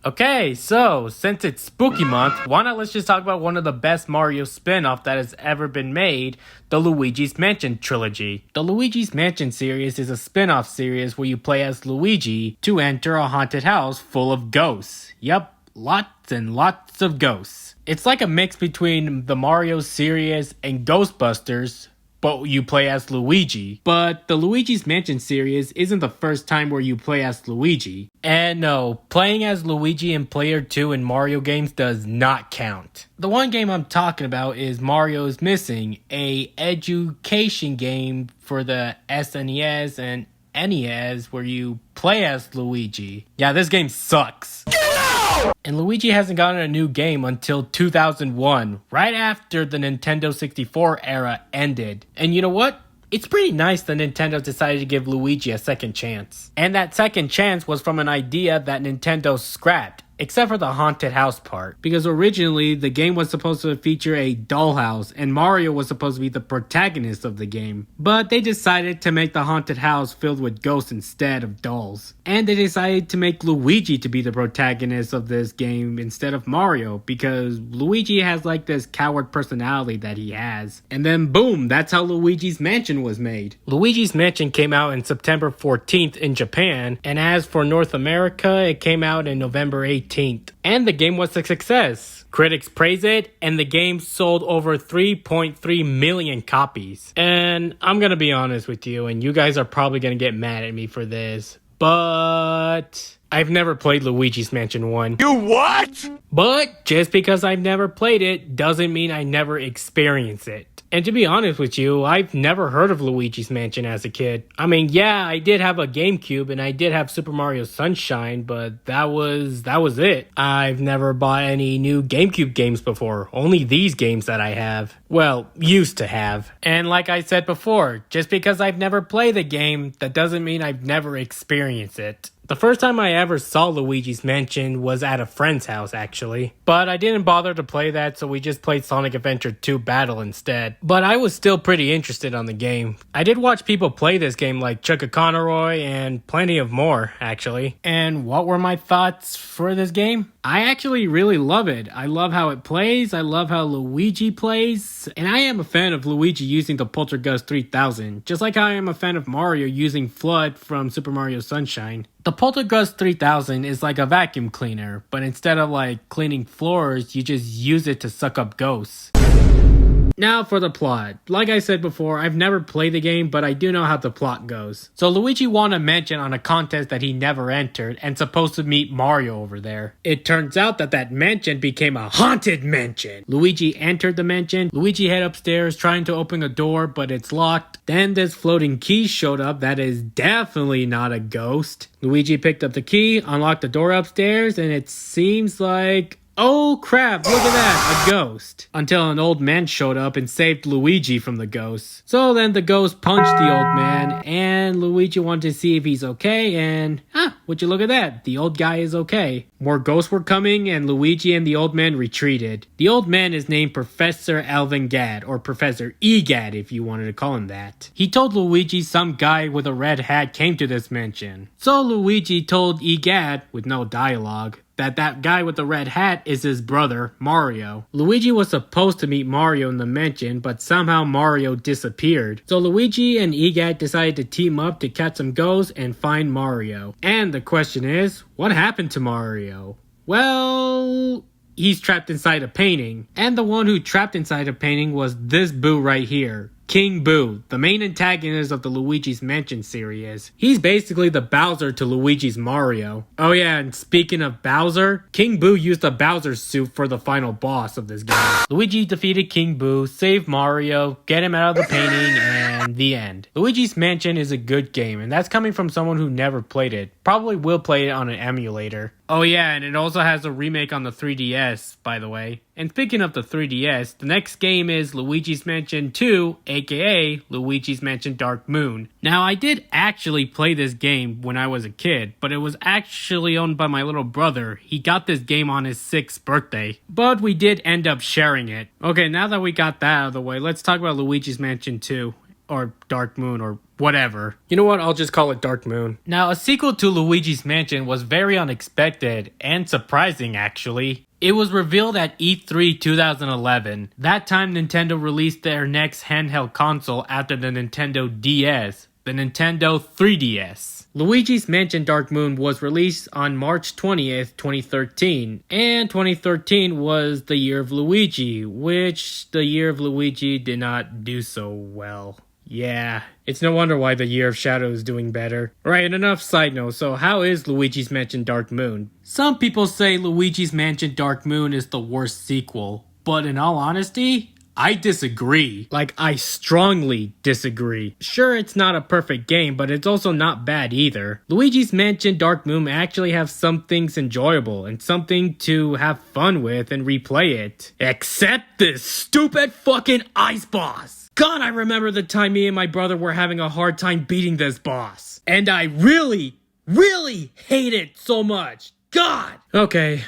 Okay, so since it's spooky month, why not let's just talk about one of the best Mario spin-off that has ever been made, the Luigi's Mansion trilogy. The Luigi's Mansion series is a spin-off series where you play as Luigi to enter a haunted house full of ghosts. Yep, lots and lots of ghosts. It's like a mix between the Mario series and Ghostbusters, but you play as Luigi. But the Luigi's Mansion series isn't the first time where you play as Luigi. And no, playing as Luigi in Player 2 in Mario games does not count. The one game I'm talking about is Mario's Missing, a education game for the SNES and NES where you play as Luigi. Yeah, this game sucks. And Luigi hasn't gotten a new game until 2001, right after the Nintendo 64 era ended. And you know what? It's pretty nice that Nintendo decided to give Luigi a second chance. And that second chance was from an idea that Nintendo scrapped, except for the haunted house part. Because originally, the game was supposed to feature a dollhouse, and Mario was supposed to be the protagonist of the game. But they decided to make the haunted house filled with ghosts instead of dolls. And they decided to make Luigi to be the protagonist of this game instead of Mario, because Luigi has like this coward personality that he has. And then boom, that's how Luigi's Mansion was made. Luigi's Mansion came out in September 14th in Japan, and as for North America, it came out in November 18th. And the game was a success. Critics praise it, and the game sold over 3.3 million copies. And I'm gonna be honest with you, and you guys are probably gonna get mad at me for this, but I've never played Luigi's Mansion 1. You what? But just because I've never played it doesn't mean I never experienced it. And to be honest with you, I've never heard of Luigi's Mansion as a kid. I mean, yeah, I did have a GameCube and I did have Super Mario Sunshine, but that was it. I've never bought any new GameCube games before. Only these games that I have. Well, used to have. And like I said before, just because I've never played the game, that doesn't mean I've never experienced it. The first time I ever saw Luigi's Mansion was at a friend's house, actually. But I didn't bother to play that, so we just played Sonic Adventure 2 Battle instead. But I was still pretty interested on the game. I did watch people play this game like Chuck Conroy and plenty of more, actually. And what were my thoughts for this game? I actually really love it. I love how it plays, I love how Luigi plays, and I am a fan of Luigi using the Poltergust 3000, just like how I am a fan of Mario using Flood from Super Mario Sunshine. The Poltergust 3000 is like a vacuum cleaner, but instead of like cleaning floors, you just use it to suck up ghosts. Now for the plot. Like I said before, I've never played the game, but I do know how the plot goes. So Luigi won a mansion on a contest that he never entered and supposed to meet Mario over there. It turns out that that mansion became a haunted mansion. Luigi entered the mansion. Luigi head upstairs trying to open a door, but it's locked. Then this floating key showed up that is definitely not a ghost. Luigi picked up the key, unlocked the door upstairs, and it seems like... oh crap, look at that, a ghost. Until an old man showed up and saved Luigi from the ghost. So then the ghost punched the old man, and Luigi wanted to see if he's okay, and would you look at that, the old guy is okay. More ghosts were coming, and Luigi and the old man retreated. The old man is named Professor Alvin Gadd, or Professor Egad if you wanted to call him that. He told Luigi some guy with a red hat came to this mansion. So Luigi told Egad, with no dialogue, that guy with the red hat is his brother, Mario. Luigi was supposed to meet Mario in the mansion, but somehow Mario disappeared. So Luigi and Egad decided to team up to catch some ghosts and find Mario. And the question is, what happened to Mario? Well... he's trapped inside a painting. And the one who trapped inside a painting was this Boo right here. King Boo, the main antagonist of the Luigi's Mansion series. He's basically the Bowser to Luigi's Mario. Oh yeah, and speaking of Bowser, King Boo used a Bowser suit for the final boss of this game. Luigi defeated King Boo, saved Mario, get him out of the painting, and the end. Luigi's Mansion is a good game, and that's coming from someone who never played it. Probably will play it on an emulator. Oh yeah, and it also has a remake on the 3DS, by the way. And speaking of the 3DS, the next game is Luigi's Mansion 2, aka Luigi's Mansion Dark Moon. Now, I did actually play this game when I was a kid, but it was actually owned by my little brother. He got this game on his 6th birthday, but we did end up sharing it. Okay, now that we got that out of the way, let's talk about Luigi's Mansion 2. or Dark Moon, or whatever. You know what? I'll just call it Dark Moon. Now, a sequel to Luigi's Mansion was very unexpected and surprising, actually. It was revealed at E3 2011. That time, Nintendo released their next handheld console after the Nintendo DS, the Nintendo 3DS. Luigi's Mansion Dark Moon was released on March 20th, 2013, and 2013 was the year of Luigi, which the year of Luigi did not do so well. Yeah, it's no wonder why the Year of Shadow is doing better. Right, enough side note, so how is Luigi's Mansion Dark Moon? Some people say Luigi's Mansion Dark Moon is the worst sequel, but in all honesty, I disagree. Like, I strongly disagree. Sure, it's not a perfect game, but it's also not bad either. Luigi's Mansion Dark Moon actually have some things enjoyable and something to have fun with and replay it. Except this stupid fucking ice boss. God, I remember the time me and my brother were having a hard time beating this boss. And I really hate it so much. God! Okay,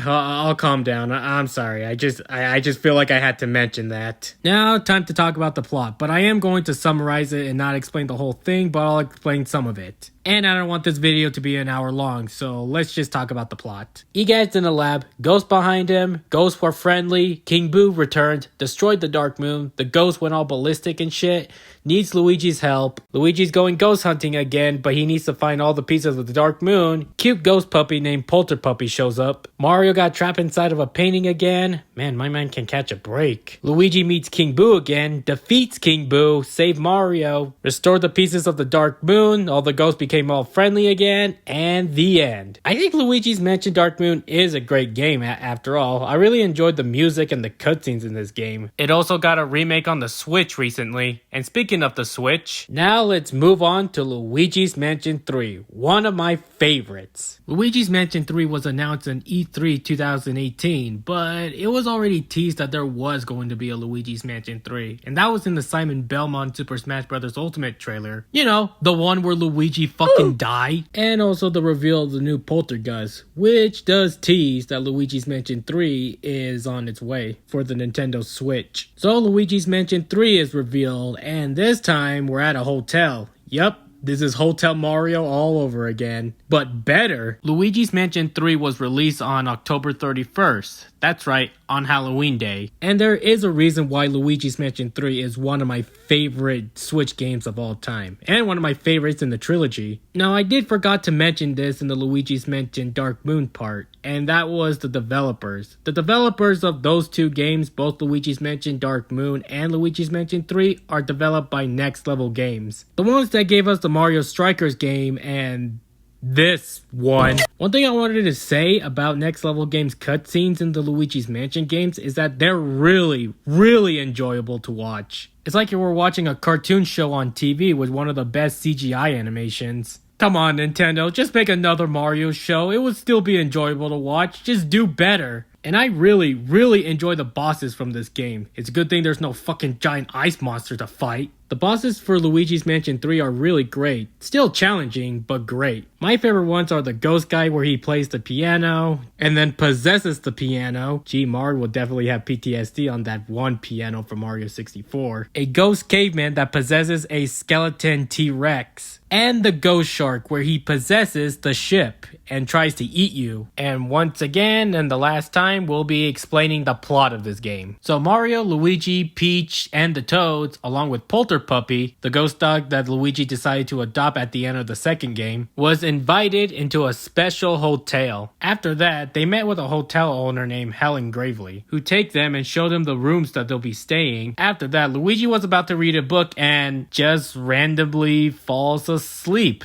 I'll calm down. I'm sorry. I just feel like I had to mention that. Now, time to talk about the plot, but I am going to summarize it and not explain the whole thing, but I'll explain some of it. And I don't want this video to be an hour long, so let's just talk about the plot. Egad's in the lab, ghosts behind him, ghosts were friendly, King Boo returned, destroyed the Dark Moon, the ghost went all ballistic and shit, needs Luigi's help. Luigi's going ghost hunting again, but he needs to find all the pieces of the Dark Moon. Cute ghost puppy named Polter Puppy shows up. Mario got trapped inside of a painting again. Man, my man can catch a break. Luigi meets King Boo again, defeats King Boo, save Mario, restore the pieces of the Dark Moon, all the ghosts became all friendly again, and the end. I think Luigi's Mansion Dark Moon is a great game after all. I really enjoyed the music and the cutscenes in this game. It also got a remake on the Switch recently. And speaking of the Switch, now let's move on to Luigi's Mansion 3, one of my favorites. Luigi's Mansion 3 was announced in E3 2018, but it was already teased that there was going to be a Luigi's Mansion 3, and that was in the Simon Belmont Super Smash Bros. Ultimate trailer. You know, the one where Luigi fucking died, and also the reveal of the new Poltergeist, which does tease that Luigi's Mansion 3 is on its way for the Nintendo Switch. So Luigi's Mansion 3 is revealed, and this time we're at a hotel. Yup. This is Hotel Mario all over again. But better, Luigi's Mansion 3 was released on October 31st. That's right, on Halloween Day. And there is a reason why Luigi's Mansion 3 is one of my favorite Switch games of all time. And one of my favorites in the trilogy. Now, I did forgot to mention this in the Luigi's Mansion Dark Moon part. And that was the developers. The developers of those two games, both Luigi's Mansion Dark Moon and Luigi's Mansion 3, are developed by Next Level Games. The ones that gave us the Mario Strikers game and this one. One thing I wanted to say about Next Level Games cutscenes in the Luigi's Mansion games is that they're really enjoyable to watch. It's like you were watching a cartoon show on TV with one of the best CGI animations. Come on, Nintendo, just make another Mario show. It would still be enjoyable to watch. Just do better. And I really enjoy the bosses from this game. It's a good thing there's no fucking giant ice monster to fight. The bosses for Luigi's Mansion 3 are really great. Still challenging, but great. My favorite ones are the ghost guy where he plays the piano and then possesses the piano. Gee, Mario will definitely have PTSD on that one piano from Mario 64. A ghost caveman that possesses a skeleton T-Rex. And the ghost shark where he possesses the ship and tries to eat you. And once again, and the last time, we'll be explaining the plot of this game. So Mario, Luigi, Peach, and the Toads, along with Polter Puppy, the ghost dog that Luigi decided to adopt at the end of the second game, was invited into a special hotel. After that, they met with a hotel owner named Helen Gravely, who take them and show them the rooms that they'll be staying. After that, Luigi was about to read a book and just randomly falls asleep.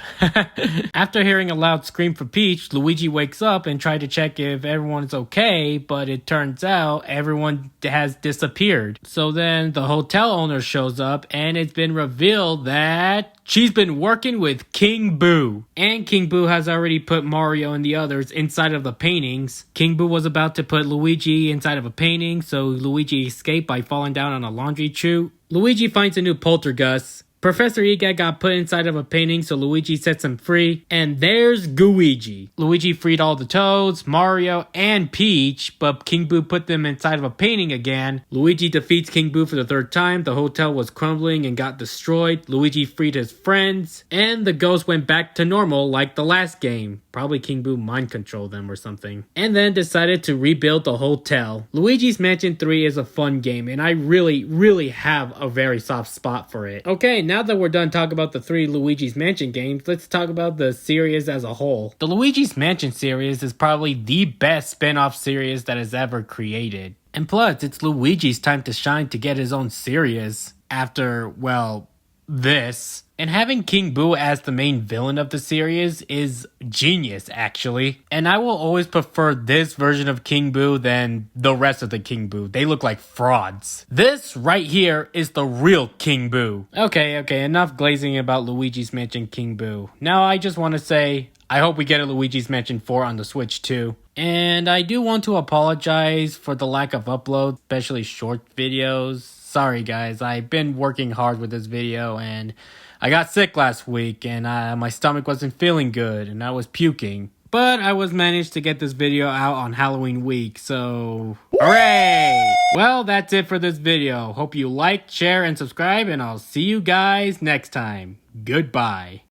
After hearing a loud scream from Peach, Luigi wakes up and tries to check if everyone's okay, but it turns out everyone has disappeared. So then the hotel owner shows up and it's been revealed that she's been working with King Boo. And King Boo has already put Mario and the others inside of the paintings. King Boo was about to put Luigi inside of a painting, so Luigi escaped by falling down on a laundry chute. Luigi finds a new poltergeist, Professor Egad got put inside of a painting, so Luigi sets him free, and there's Gooigi. Luigi freed all the Toads, Mario, and Peach, but King Boo put them inside of a painting again. Luigi defeats King Boo for the third time, the hotel was crumbling and got destroyed, Luigi freed his friends, and the ghost went back to normal like the last game. Probably King Boo mind controlled them or something. And then decided to rebuild the hotel. Luigi's Mansion 3 is a fun game, and I really have a very soft spot for it. Okay, now that we're done talking about the 3 Luigi's Mansion games, let's talk about the series as a whole. The Luigi's Mansion series is probably the best spin-off series that is ever created. And plus, it's Luigi's time to shine to get his own series after, well, this. And having King Boo as the main villain of the series is genius, actually. And I will always prefer this version of King Boo than the rest of the King Boo. They look like frauds. This right here is the real King Boo. Okay, enough glazing about Luigi's Mansion King Boo. Now I just want to say, I hope we get a Luigi's Mansion 4 on the Switch too. And I do want to apologize for the lack of uploads, especially short videos. Sorry guys, I've been working hard with this video and I got sick last week and my stomach wasn't feeling good and I was puking. But I was managed to get this video out on Halloween week, so hooray! Well, that's it for this video. Hope you like, share, and subscribe, and I'll see you guys next time. Goodbye.